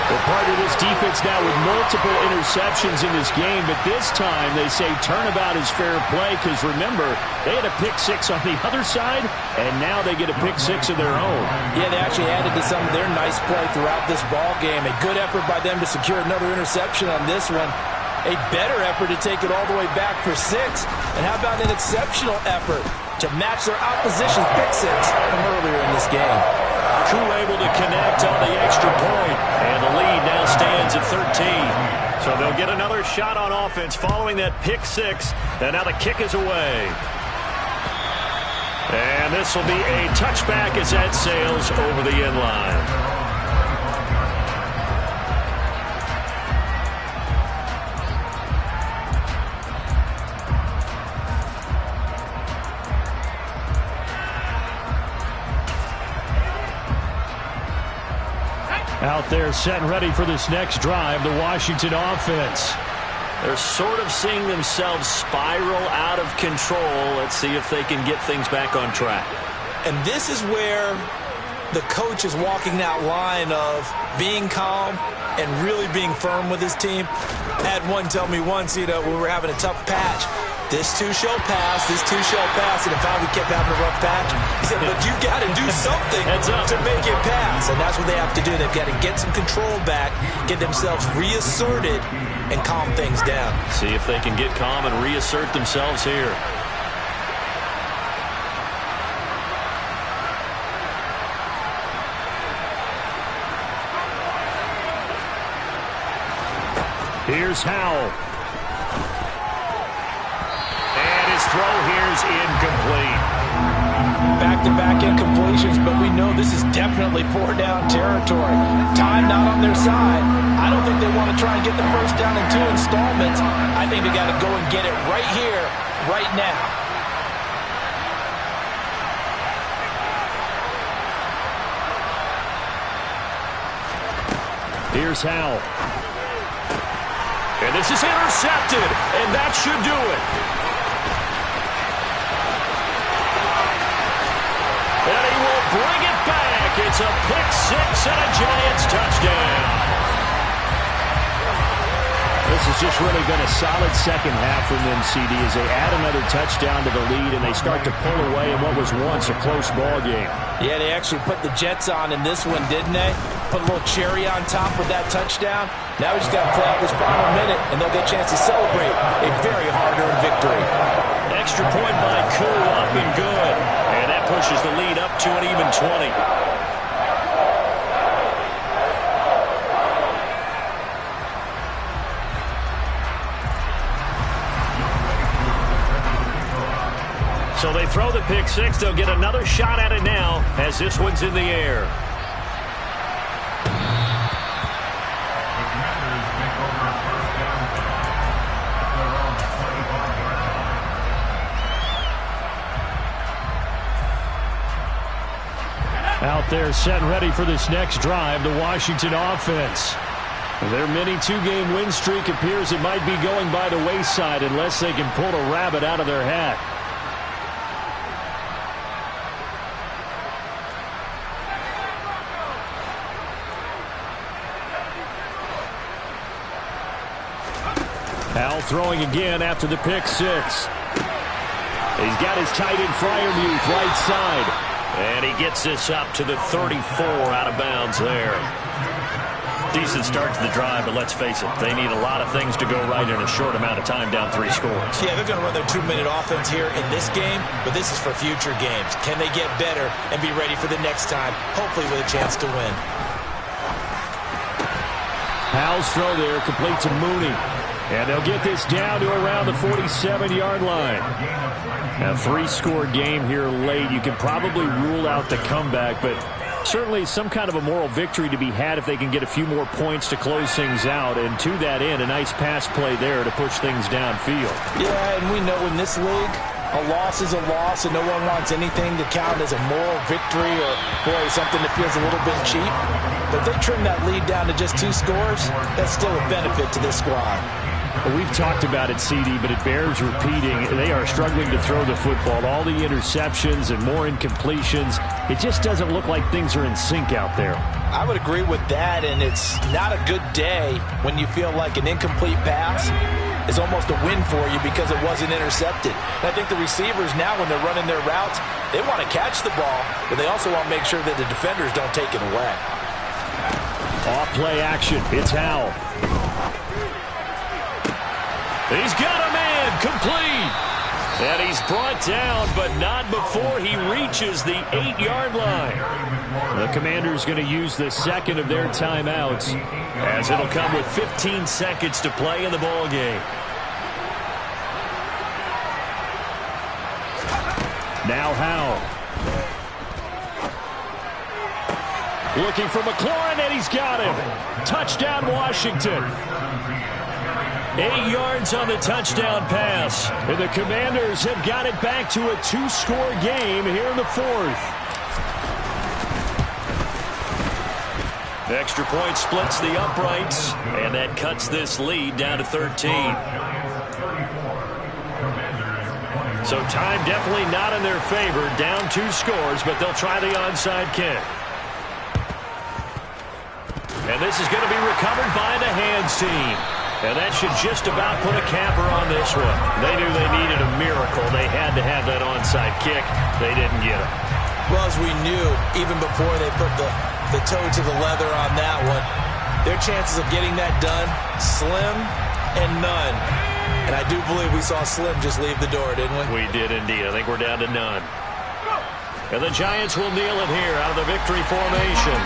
Well, part of this defense now with multiple interceptions in this game, but this time they say turnabout is fair play because, remember, they had a pick six on the other side, and now they get a pick six of their own. Yeah, they actually added to some of their nice play throughout this ball game. A good effort by them to secure another interception on this one. A better effort to take it all the way back for 6. And how about an exceptional effort to match their opposition's pick six from earlier in this game? Crew able to connect on the extra point, and the lead now stands at 13. So they'll get another shot on offense following that pick six, and now the kick is away. And this will be a touchback as that sails over the end line. Out there set and ready for this next drive, the Washington offense. They're sort of seeing themselves spiral out of control. Let's see if they can get things back on track. And this is where the coach is walking that line of being calm and really being firm with his team. I had one tell me once, when we were having a tough patch, this too shall pass, this too shall pass. And if finally kept having a rough patch, he said, but you got to do something to make it pass. And that's what they have to do. They've got to get some control back, get themselves reasserted, and calm things down. See if they can get calm and reassert themselves here. Here's Howell. And his throw here's incomplete. Back-to-back incompletions, but we know this is definitely 4-down territory. Time not on their side. I don't think they want to try and get the first down in 2 installments. I think they got to go and get it right here, right now. Here's Howell. And this is intercepted, and that should do it. And he will bring it back. It's a pick six and a Giants touchdown. This has just really been a solid second half from them, CD, as they add another touchdown to the lead and they start to pull away in what was once a close ball game. Yeah, they actually put the Jets on in this one, didn't they? Put a little cherry on top with that touchdown. Now we just got to play out this final minute, and they'll get a chance to celebrate a very hard-earned victory. Extra point by Koo, up and good. And that pushes the lead up to an even 20. So they throw the pick six. They'll get another shot at it now as this one's in the air. Out there set and ready for this next drive, the Washington offense. Their mini two-game win streak appears it might be going by the wayside unless they can pull a rabbit out of their hat. Howell throwing again after the pick six. He's got his tight end Freiermuth right side. And he gets this up to the 34 out of bounds there. Decent start to the drive, but let's face it, they need a lot of things to go right in a short amount of time, down 3 scores. Yeah, they're going to run their 2-minute offense here in this game, but this is for future games. Can they get better and be ready for the next time, hopefully with a chance to win? Howell's throw there, complete to Mooney. And they'll get this down to around the 47-yard line. A 3-score game here late. You can probably rule out the comeback, but certainly some kind of a moral victory to be had if they can get a few more points to close things out. And to that end, a nice pass play there to push things downfield. Yeah, and we know in this league, a loss is a loss, and no one wants anything to count as a moral victory or, boy, something that feels a little bit cheap. But if they trim that lead down to just 2 scores, that's still a benefit to this squad. Well, we've talked about it, CD, but it bears repeating. They are struggling to throw the football. All the interceptions and more incompletions. It just doesn't look like things are in sync out there. I would agree with that, and it's not a good day when you feel like an incomplete pass is almost a win for you because it wasn't intercepted. And I think the receivers now, when they're running their routes, they want to catch the ball, but they also want to make sure that the defenders don't take it away. Off-play action. It's Howell. He's got a man, complete. And he's brought down, but not before he reaches the 8-yard line. The Commanders going to use the second of their timeouts, as it'll come with 15 seconds to play in the ball game. Now Howell. Looking for McLaurin, and he's got him. Touchdown, Washington. 8 yards on the touchdown pass. And the Commanders have got it back to a 2-score game here in the 4th. Extra point splits the uprights, and that cuts this lead down to 13. So time definitely not in their favor. Down 2 scores, but they'll try the onside kick. And this is going to be recovered by the hands team. And that should just about put a capper on this one. They knew they needed a miracle. They had to have that onside kick. They didn't get it. Well, as we knew, even before they put the toe to the leather on that one, their chances of getting that done, slim and none. And I do believe we saw Slim just leave the door, didn't we? We did indeed. I think we're down to none. And the Giants will kneel it here out of the victory formation.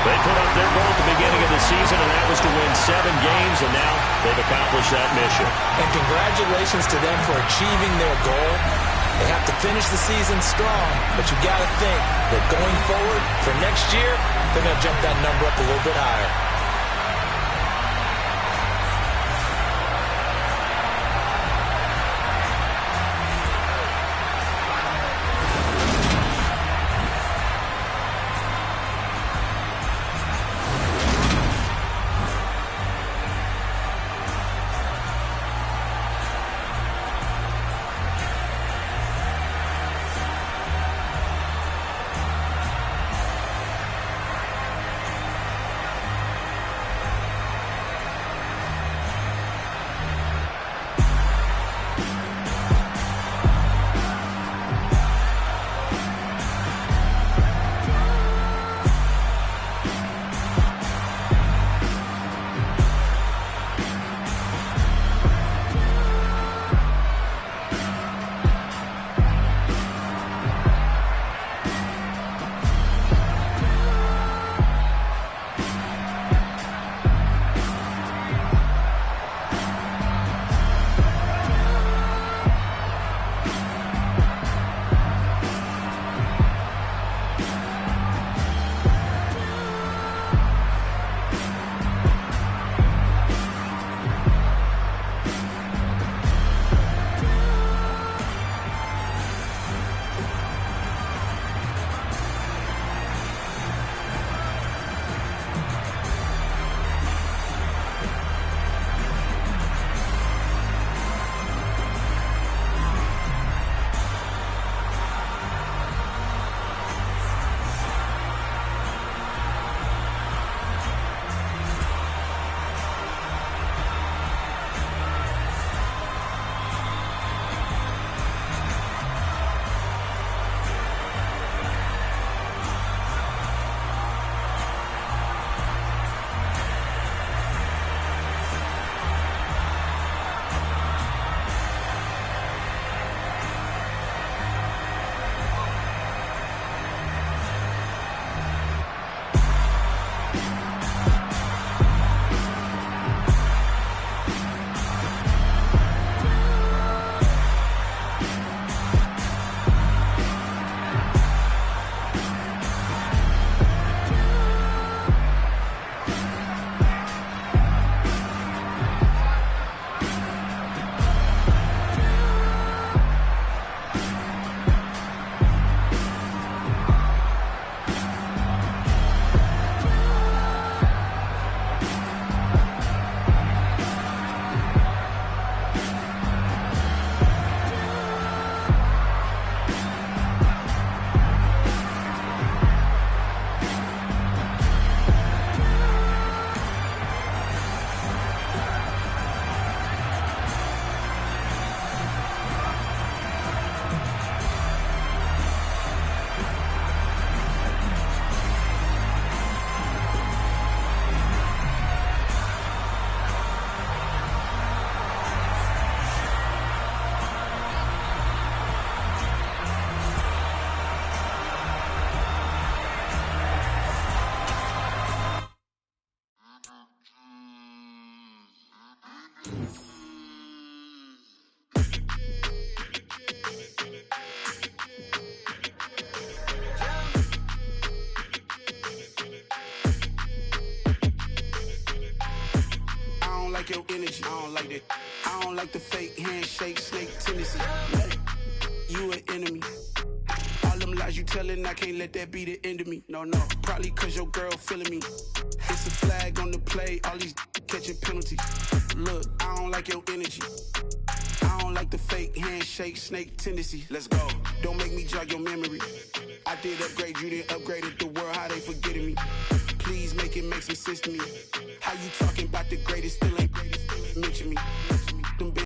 They put up their goal at the beginning of the season, and that was to win 7 games, and now they've accomplished that mission. And congratulations to them for achieving their goal. They have to finish the season strong, but you got to think that going forward for next year, they're going to jump that number up a little bit higher. like your energy. I don't like that. I don't like the fake handshake, snake tendency. You an enemy. All them lies you telling, I can't let that be the end of me. No, no. Probably cause your girl feeling me. It's a flag on the play, all these catching penalties. Look, I don't like your energy. I don't like the fake handshake, snake tendency. Let's go. Don't make me jog your memory. I did upgrade, you didn't upgrade it. The world, how they forgetting me. Please make it make some sense to me. How you talking about the greatest, still ain't greatest. Mention me. Them